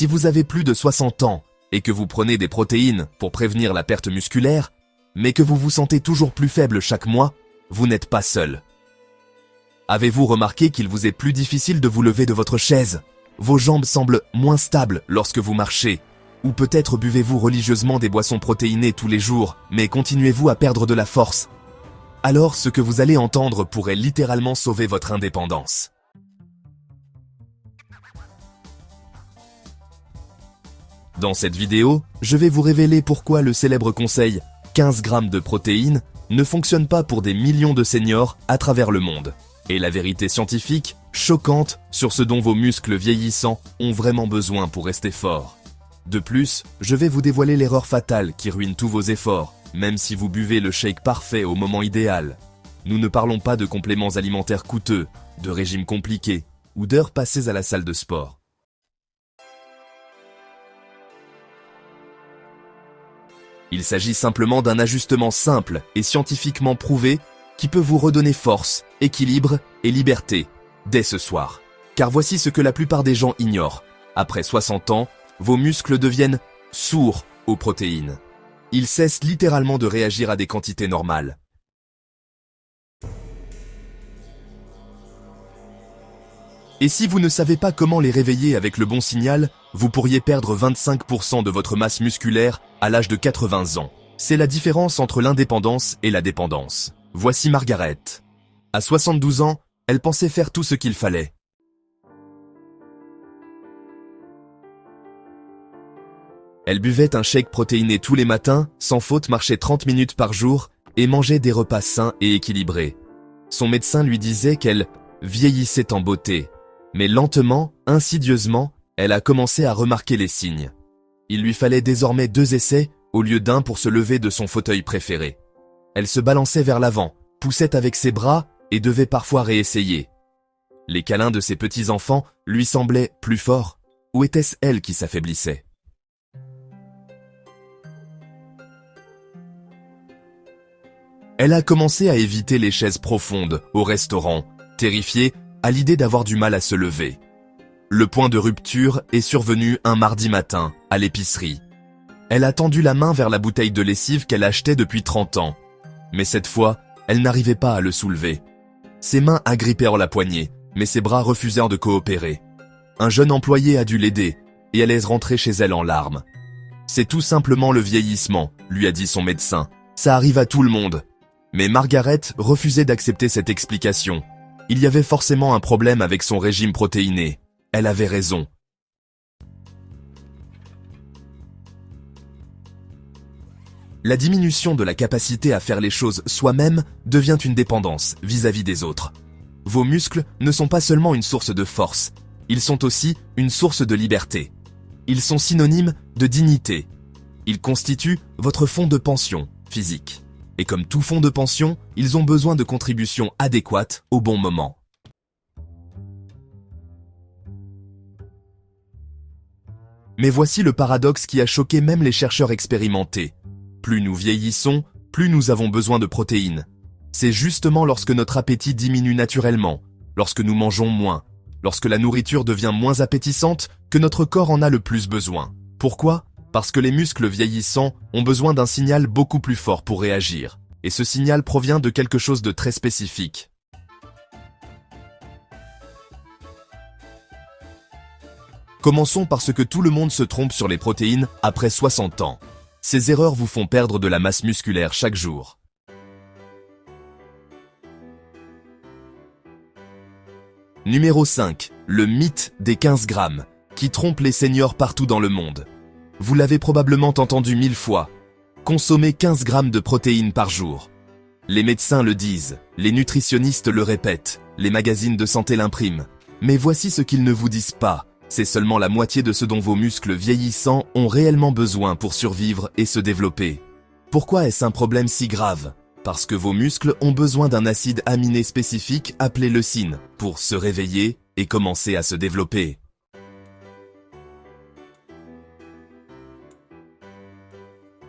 Si vous avez plus de 60 ans et que vous prenez des protéines pour prévenir la perte musculaire, mais que vous vous sentez toujours plus faible chaque mois, vous n'êtes pas seul. Avez-vous remarqué qu'il vous est plus difficile de vous lever de votre chaise? Vos jambes semblent moins stables lorsque vous marchez. Ou peut-être buvez-vous religieusement des boissons protéinées tous les jours, mais continuez-vous à perdre de la force? Alors ce que vous allez entendre pourrait littéralement sauver votre indépendance. Dans cette vidéo, je vais vous révéler pourquoi le célèbre conseil 15 grammes de protéines ne fonctionne pas pour des millions de seniors à travers le monde. Et la vérité scientifique, choquante, sur ce dont vos muscles vieillissants ont vraiment besoin pour rester forts. De plus, je vais vous dévoiler l'erreur fatale qui ruine tous vos efforts, même si vous buvez le shake parfait au moment idéal. Nous ne parlons pas de compléments alimentaires coûteux, de régimes compliqués ou d'heures passées à la salle de sport. Il s'agit simplement d'un ajustement simple et scientifiquement prouvé qui peut vous redonner force, équilibre et liberté dès ce soir. Car voici ce que la plupart des gens ignorent. Après 60 ans, vos muscles deviennent sourds aux protéines. Ils cessent littéralement de réagir à des quantités normales. Et si vous ne savez pas comment les réveiller avec le bon signal, vous pourriez perdre 25% de votre masse musculaire à l'âge de 80 ans. C'est la différence entre l'indépendance et la dépendance. Voici Margaret. À 72 ans, elle pensait faire tout ce qu'il fallait. Elle buvait un shake protéiné tous les matins, sans faute marchait 30 minutes par jour et mangeait des repas sains et équilibrés. Son médecin lui disait qu'elle vieillissait en beauté. Mais lentement, insidieusement, elle a commencé à remarquer les signes. Il lui fallait désormais 2 essais au lieu d'1 pour se lever de son fauteuil préféré. Elle se balançait vers l'avant, poussait avec ses bras et devait parfois réessayer. Les câlins de ses petits-enfants lui semblaient plus forts, ou était-ce elle qui s'affaiblissait? Elle a commencé à éviter les chaises profondes au restaurant, terrifiée à l'idée d'avoir du mal à se lever. Le point de rupture est survenu un mardi matin, à l'épicerie. Elle a tendu la main vers la bouteille de lessive qu'elle achetait depuis 30 ans. Mais cette fois, elle n'arrivait pas à le soulever. Ses mains agrippèrent la poignée, mais ses bras refusèrent de coopérer. Un jeune employé a dû l'aider, et elle est rentrée chez elle en larmes. C'est tout simplement le vieillissement, lui a dit son médecin. Ça arrive à tout le monde. Mais Margaret refusait d'accepter cette explication. Il y avait forcément un problème avec son régime protéiné. Elle avait raison. La diminution de la capacité à faire les choses soi-même devient une dépendance vis-à-vis des autres. Vos muscles ne sont pas seulement une source de force, ils sont aussi une source de liberté. Ils sont synonymes de dignité. Ils constituent votre fonds de pension physique. Et comme tout fonds de pension, ils ont besoin de contributions adéquates au bon moment. Mais voici le paradoxe qui a choqué même les chercheurs expérimentés. Plus nous vieillissons, plus nous avons besoin de protéines. C'est justement lorsque notre appétit diminue naturellement, lorsque nous mangeons moins, lorsque la nourriture devient moins appétissante, que notre corps en a le plus besoin. Pourquoi ? Parce que les muscles vieillissants ont besoin d'un signal beaucoup plus fort pour réagir. Et ce signal provient de quelque chose de très spécifique. Commençons par ce que tout le monde se trompe sur les protéines après 60 ans. Ces erreurs vous font perdre de la masse musculaire chaque jour. Numéro 5. Le mythe des 15 grammes, qui trompe les seniors partout dans le monde. Vous l'avez probablement entendu 1000 fois. Consommez 15 grammes de protéines par jour. Les médecins le disent, les nutritionnistes le répètent, les magazines de santé l'impriment. Mais voici ce qu'ils ne vous disent pas. C'est seulement la moitié de ce dont vos muscles vieillissants ont réellement besoin pour survivre et se développer. Pourquoi est-ce un problème si grave ? Parce que vos muscles ont besoin d'un acide aminé spécifique appelé leucine pour se réveiller et commencer à se développer.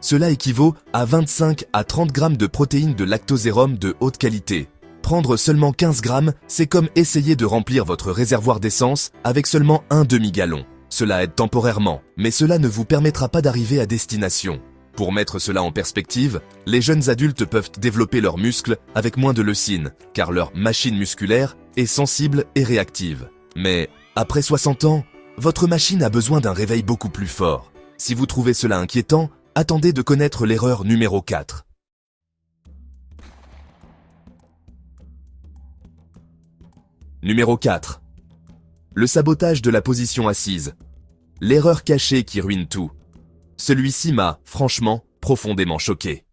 Cela équivaut à 25 à 30 grammes de protéines de lactosérum de haute qualité. Prendre seulement 15 grammes, c'est comme essayer de remplir votre réservoir d'essence avec seulement un demi-gallon. Cela aide temporairement, mais cela ne vous permettra pas d'arriver à destination. Pour mettre cela en perspective, les jeunes adultes peuvent développer leurs muscles avec moins de leucine, car leur machine musculaire est sensible et réactive. Mais, après 60 ans, votre machine a besoin d'un réveil beaucoup plus fort. Si vous trouvez cela inquiétant, attendez de connaître l'erreur numéro 4. Numéro 4. Le sabotage de la position assise. L'erreur cachée qui ruine tout. Celui-ci m'a, franchement, profondément choqué.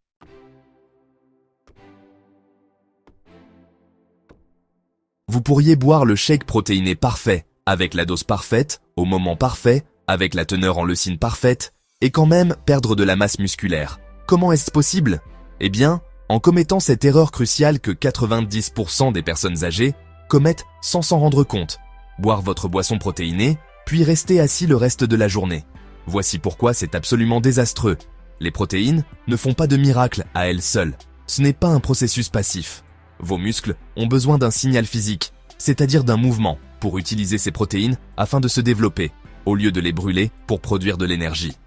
Vous pourriez boire le shake protéiné parfait, avec la dose parfaite, au moment parfait, avec la teneur en leucine parfaite, et quand même perdre de la masse musculaire. Comment est-ce possible? Eh bien, en commettant cette erreur cruciale que 90% des personnes âgées commettent sans s'en rendre compte. Boire votre boisson protéinée, puis rester assis le reste de la journée. Voici pourquoi c'est absolument désastreux. Les protéines ne font pas de miracle à elles seules. Ce n'est pas un processus passif. Vos muscles ont besoin d'un signal physique, c'est-à-dire d'un mouvement, pour utiliser ces protéines afin de se développer, au lieu de les brûler pour produire de l'énergie.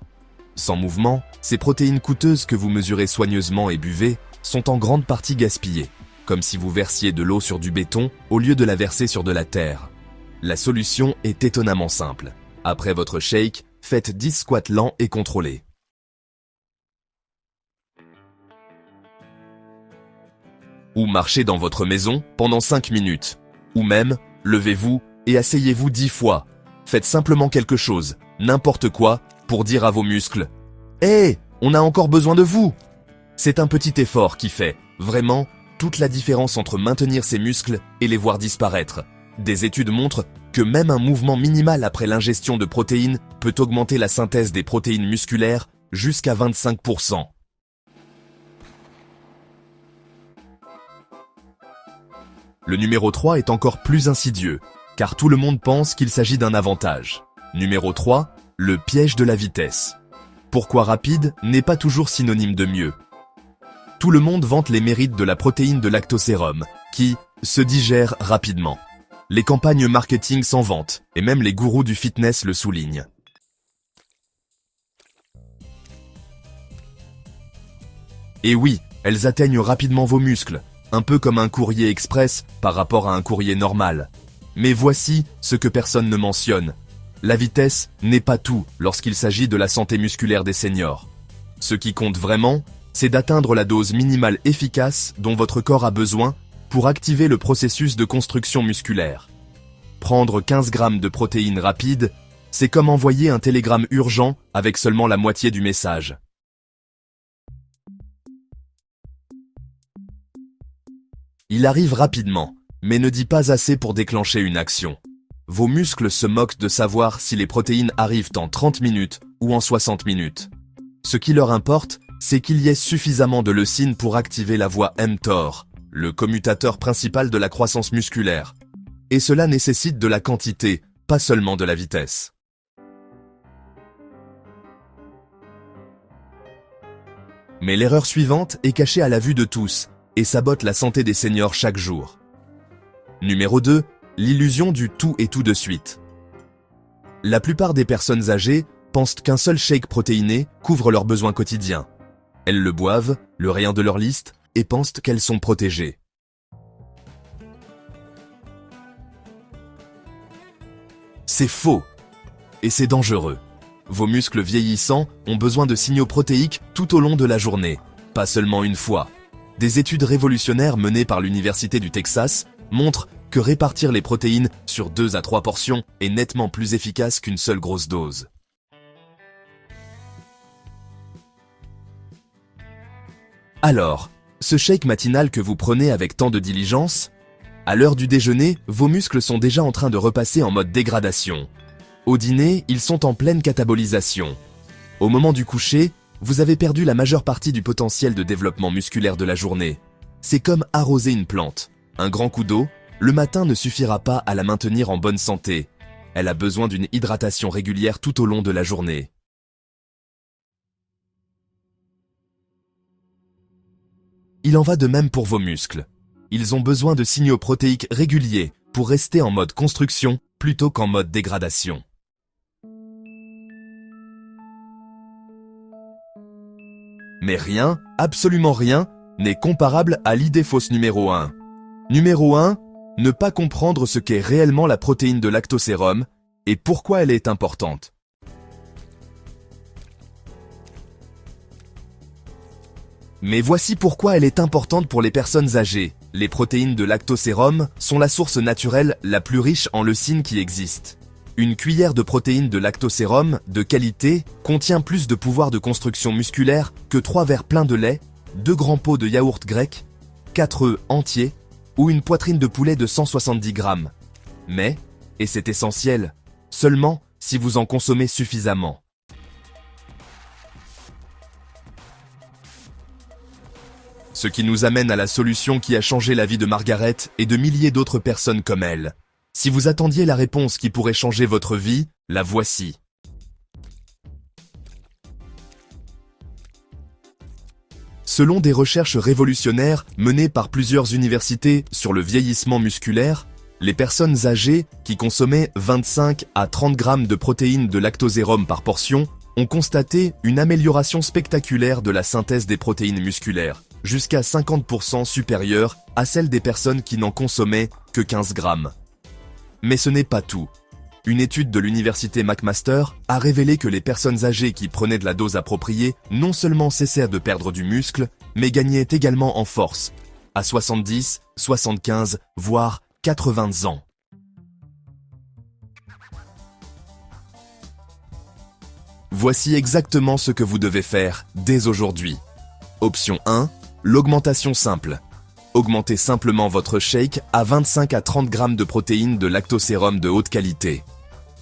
Sans mouvement, ces protéines coûteuses que vous mesurez soigneusement et buvez sont en grande partie gaspillées, comme si vous versiez de l'eau sur du béton au lieu de la verser sur de la terre. La solution est étonnamment simple. Après votre shake, faites 10 squats lents et contrôlés. Ou marchez dans votre maison pendant 5 minutes. Ou même, levez-vous et asseyez-vous 10 fois. Faites simplement quelque chose, n'importe quoi, pour dire à vos muscles « Hé, on a encore besoin de vous !» C'est un petit effort qui fait, vraiment, toute la différence entre maintenir ses muscles et les voir disparaître. Des études montrent que même un mouvement minimal après l'ingestion de protéines peut augmenter la synthèse des protéines musculaires jusqu'à 25%. Le numéro 3 est encore plus insidieux, car tout le monde pense qu'il s'agit d'un avantage. Numéro 3, le piège de la vitesse. Pourquoi rapide n'est pas toujours synonyme de mieux. Tout le monde vante les mérites de la protéine de lactosérum, qui se digère rapidement. Les campagnes marketing s'en vantent, et même les gourous du fitness le soulignent. Et oui, elles atteignent rapidement vos muscles, un peu comme un courrier express par rapport à un courrier normal. Mais voici ce que personne ne mentionne. La vitesse n'est pas tout lorsqu'il s'agit de la santé musculaire des seniors. Ce qui compte vraiment, c'est d'atteindre la dose minimale efficace dont votre corps a besoin pour activer le processus de construction musculaire. Prendre 15 grammes de protéines rapides, c'est comme envoyer un télégramme urgent avec seulement la moitié du message. Il arrive rapidement, mais ne dit pas assez pour déclencher une action. Vos muscles se moquent de savoir si les protéines arrivent en 30 minutes ou en 60 minutes. Ce qui leur importe, c'est qu'il y ait suffisamment de leucine pour activer la voie mTOR, le commutateur principal de la croissance musculaire. Et cela nécessite de la quantité, pas seulement de la vitesse. Mais l'erreur suivante est cachée à la vue de tous et sabote la santé des seniors chaque jour. Numéro 2, l'illusion du tout et tout de suite. La plupart des personnes âgées pensent qu'un seul shake protéiné couvre leurs besoins quotidiens. Elles le boivent, le rien de leur liste, et pensent qu'elles sont protégées. C'est faux. Et c'est dangereux. Vos muscles vieillissants ont besoin de signaux protéiques tout au long de la journée, pas seulement une fois. Des études révolutionnaires menées par l'Université du Texas montrent que répartir les protéines sur 2 à 3 portions est nettement plus efficace qu'une seule grosse dose. Alors, ce shake matinal que vous prenez avec tant de diligence, à l'heure du déjeuner, vos muscles sont déjà en train de repasser en mode dégradation. Au dîner, ils sont en pleine catabolisation. Au moment du coucher, vous avez perdu la majeure partie du potentiel de développement musculaire de la journée. C'est comme arroser une plante. Un grand coup d'eau, le matin ne suffira pas à la maintenir en bonne santé. Elle a besoin d'une hydratation régulière tout au long de la journée. Il en va de même pour vos muscles. Ils ont besoin de signaux protéiques réguliers pour rester en mode construction plutôt qu'en mode dégradation. Mais rien, absolument rien, n'est comparable à l'idée fausse numéro 1. Numéro 1, ne pas comprendre ce qu'est réellement la protéine de lactosérum et pourquoi elle est importante. Mais voici pourquoi elle est importante pour les personnes âgées. Les protéines de lactosérum sont la source naturelle la plus riche en leucine qui existe. Une cuillère de protéines de lactosérum de qualité contient plus de pouvoir de construction musculaire que 3 verres pleins de lait, 2 grands pots de yaourt grec, 4 œufs entiers ou une poitrine de poulet de 170 grammes. Mais, et c'est essentiel, seulement si vous en consommez suffisamment. Ce qui nous amène à la solution qui a changé la vie de Margaret et de milliers d'autres personnes comme elle. Si vous attendiez la réponse qui pourrait changer votre vie, la voici. Selon des recherches révolutionnaires menées par plusieurs universités sur le vieillissement musculaire, les personnes âgées qui consommaient 25 à 30 grammes de protéines de lactosérum par portion ont constaté une amélioration spectaculaire de la synthèse des protéines musculaires, jusqu'à 50% supérieure à celle des personnes qui n'en consommaient que 15 grammes. Mais ce n'est pas tout. Une étude de l'université McMaster a révélé que les personnes âgées qui prenaient de la dose appropriée non seulement cessèrent de perdre du muscle, mais gagnaient également en force, à 70, 75, voire 80 ans. Voici exactement ce que vous devez faire dès aujourd'hui. Option 1, l'augmentation simple. Augmentez simplement votre shake à 25 à 30 grammes de protéines de lactosérum de haute qualité.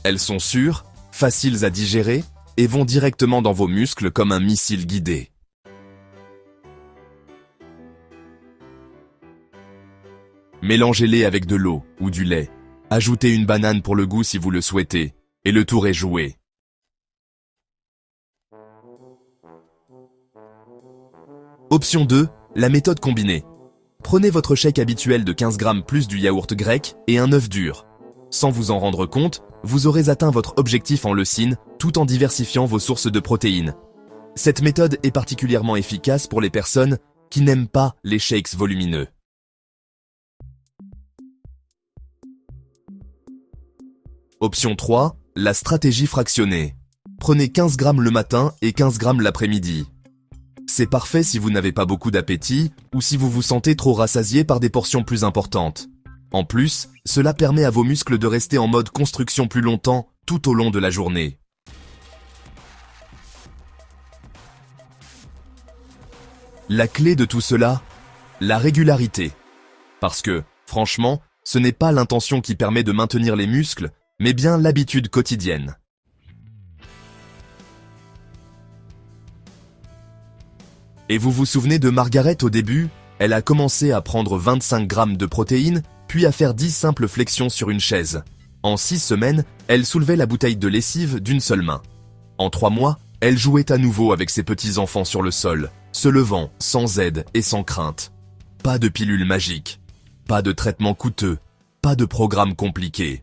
Elles sont sûres, faciles à digérer et vont directement dans vos muscles comme un missile guidé. Mélangez-les avec de l'eau ou du lait. Ajoutez une banane pour le goût si vous le souhaitez, et le tour est joué. Option 2, la méthode combinée. Prenez votre shake habituel de 15 grammes plus du yaourt grec et un œuf dur. Sans vous en rendre compte, vous aurez atteint votre objectif en leucine tout en diversifiant vos sources de protéines. Cette méthode est particulièrement efficace pour les personnes qui n'aiment pas les shakes volumineux. Option 3, la stratégie fractionnée. Prenez 15 grammes le matin et 15 grammes l'après-midi. C'est parfait si vous n'avez pas beaucoup d'appétit ou si vous vous sentez trop rassasié par des portions plus importantes. En plus, cela permet à vos muscles de rester en mode construction plus longtemps tout au long de la journée. La clé de tout cela, la régularité. Parce que, franchement, ce n'est pas l'intention qui permet de maintenir les muscles, mais bien l'habitude quotidienne. Et vous vous souvenez de Margaret au début? Elle a commencé à prendre 25 grammes de protéines, puis à faire 10 simples flexions sur une chaise. En 6 semaines, elle soulevait la bouteille de lessive d'une seule main. En 3 mois, elle jouait à nouveau avec ses petits-enfants sur le sol, se levant sans aide et sans crainte. Pas de pilule magique, pas de traitement coûteux, pas de programme compliqué.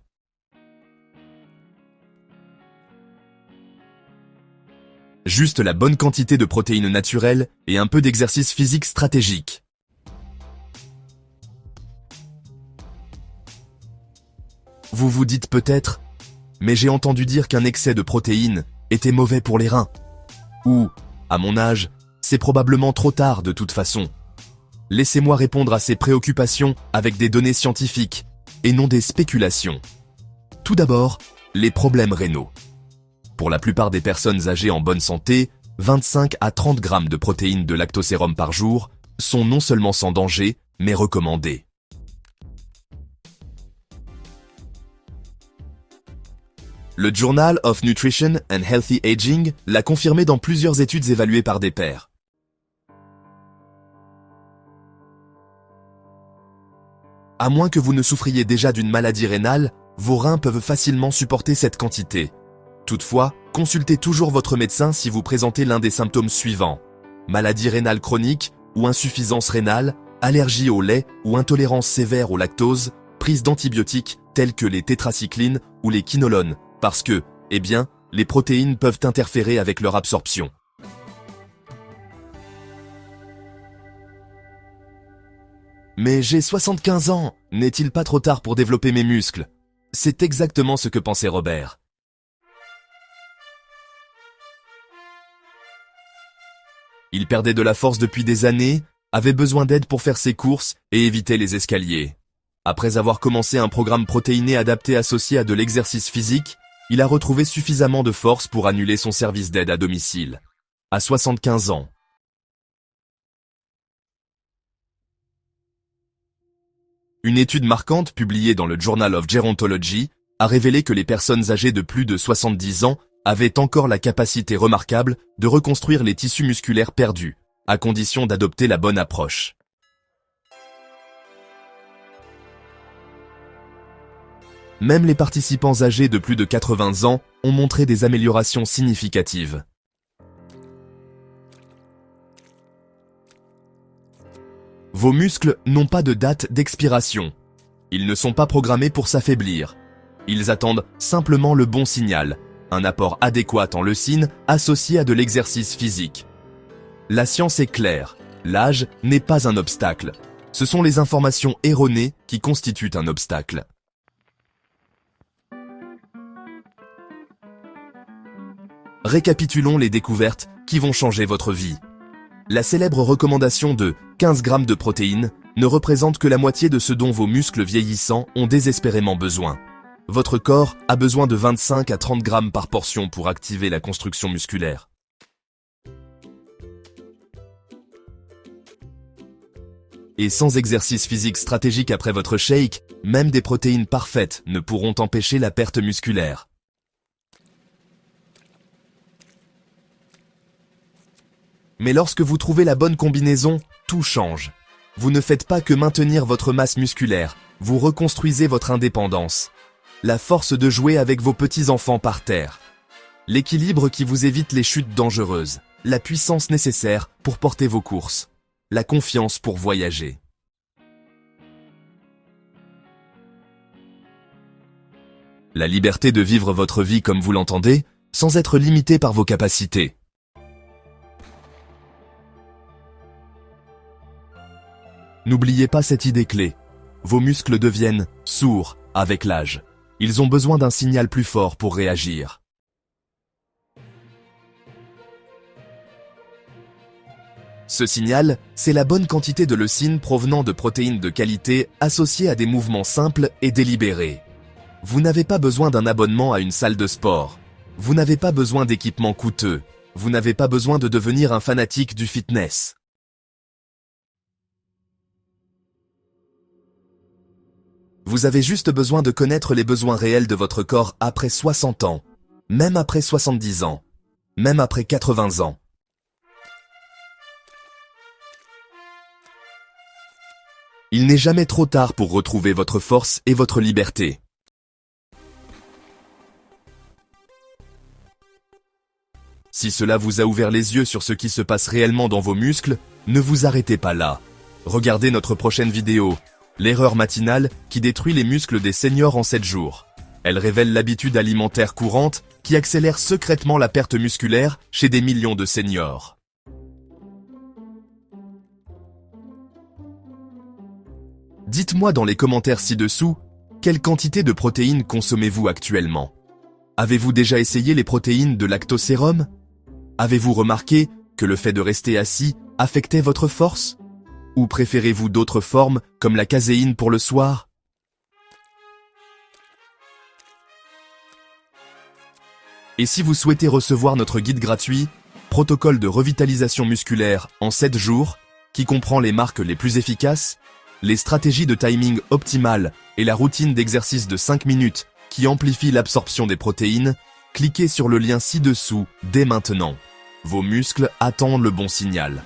Juste la bonne quantité de protéines naturelles et un peu d'exercice physique stratégique. Vous vous dites peut-être, mais j'ai entendu dire qu'un excès de protéines était mauvais pour les reins. Ou, à mon âge, c'est probablement trop tard de toute façon. Laissez-moi répondre à ces préoccupations avec des données scientifiques et non des spéculations. Tout d'abord, les problèmes rénaux. Pour la plupart des personnes âgées en bonne santé, 25 à 30 grammes de protéines de lactosérum par jour sont non seulement sans danger, mais recommandés. Le Journal of Nutrition and Healthy Aging l'a confirmé dans plusieurs études évaluées par des pairs. À moins que vous ne souffriez déjà d'une maladie rénale, vos reins peuvent facilement supporter cette quantité. Toutefois, consultez toujours votre médecin si vous présentez l'un des symptômes suivants. Maladie rénale chronique ou insuffisance rénale, allergie au lait ou intolérance sévère au lactose, prise d'antibiotiques tels que les tétracyclines ou les quinolones, parce que, les protéines peuvent interférer avec leur absorption. Mais j'ai 75 ans, n'est-il pas trop tard pour développer mes muscles? C'est exactement ce que pensait Robert. Il perdait de la force depuis des années, avait besoin d'aide pour faire ses courses et éviter les escaliers. Après avoir commencé un programme protéiné adapté associé à de l'exercice physique, il a retrouvé suffisamment de force pour annuler son service d'aide à domicile. À 75 ans. Une étude marquante publiée dans le Journal of Gerontology a révélé que les personnes âgées de plus de 70 ans avaient encore la capacité remarquable de reconstruire les tissus musculaires perdus, à condition d'adopter la bonne approche. Même les participants âgés de plus de 80 ans ont montré des améliorations significatives. Vos muscles n'ont pas de date d'expiration. Ils ne sont pas programmés pour s'affaiblir. Ils attendent simplement le bon signal, un apport adéquat en leucine associé à de l'exercice physique. La science est claire, l'âge n'est pas un obstacle. Ce sont les informations erronées qui constituent un obstacle. Récapitulons les découvertes qui vont changer votre vie. La célèbre recommandation de 15 grammes de protéines ne représente que la moitié de ce dont vos muscles vieillissants ont désespérément besoin. Votre corps a besoin de 25 à 30 grammes par portion pour activer la construction musculaire. Et sans exercice physique stratégique après votre shake, même des protéines parfaites ne pourront empêcher la perte musculaire. Mais lorsque vous trouvez la bonne combinaison, tout change. Vous ne faites pas que maintenir votre masse musculaire, vous reconstruisez votre indépendance. La force de jouer avec vos petits-enfants par terre. L'équilibre qui vous évite les chutes dangereuses. La puissance nécessaire pour porter vos courses. La confiance pour voyager. La liberté de vivre votre vie comme vous l'entendez, sans être limité par vos capacités. N'oubliez pas cette idée clé. Vos muscles deviennent sourds avec l'âge. Ils ont besoin d'un signal plus fort pour réagir. Ce signal, c'est la bonne quantité de leucine provenant de protéines de qualité associées à des mouvements simples et délibérés. Vous n'avez pas besoin d'un abonnement à une salle de sport. Vous n'avez pas besoin d'équipements coûteux. Vous n'avez pas besoin de devenir un fanatique du fitness. Vous avez juste besoin de connaître les besoins réels de votre corps après 60 ans, même après 70 ans, même après 80 ans. Il n'est jamais trop tard pour retrouver votre force et votre liberté. Si cela vous a ouvert les yeux sur ce qui se passe réellement dans vos muscles, ne vous arrêtez pas là. Regardez notre prochaine vidéo. L'erreur matinale qui détruit les muscles des seniors en 7 jours. Elle révèle l'habitude alimentaire courante qui accélère secrètement la perte musculaire chez des millions de seniors. Dites-moi dans les commentaires ci-dessous, quelle quantité de protéines consommez-vous actuellement? Avez-vous déjà essayé les protéines de lactosérum? Avez-vous remarqué que le fait de rester assis affectait votre force? Ou préférez-vous d'autres formes comme la caséine pour le soir? Et si vous souhaitez recevoir notre guide gratuit, Protocole de revitalisation musculaire en 7 jours, qui comprend les marques les plus efficaces, les stratégies de timing optimales et la routine d'exercice de 5 minutes qui amplifie l'absorption des protéines, cliquez sur le lien ci-dessous dès maintenant. Vos muscles attendent le bon signal.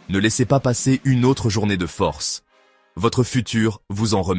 Ne laissez pas passer une autre journée de force. Votre futur vous en remercie.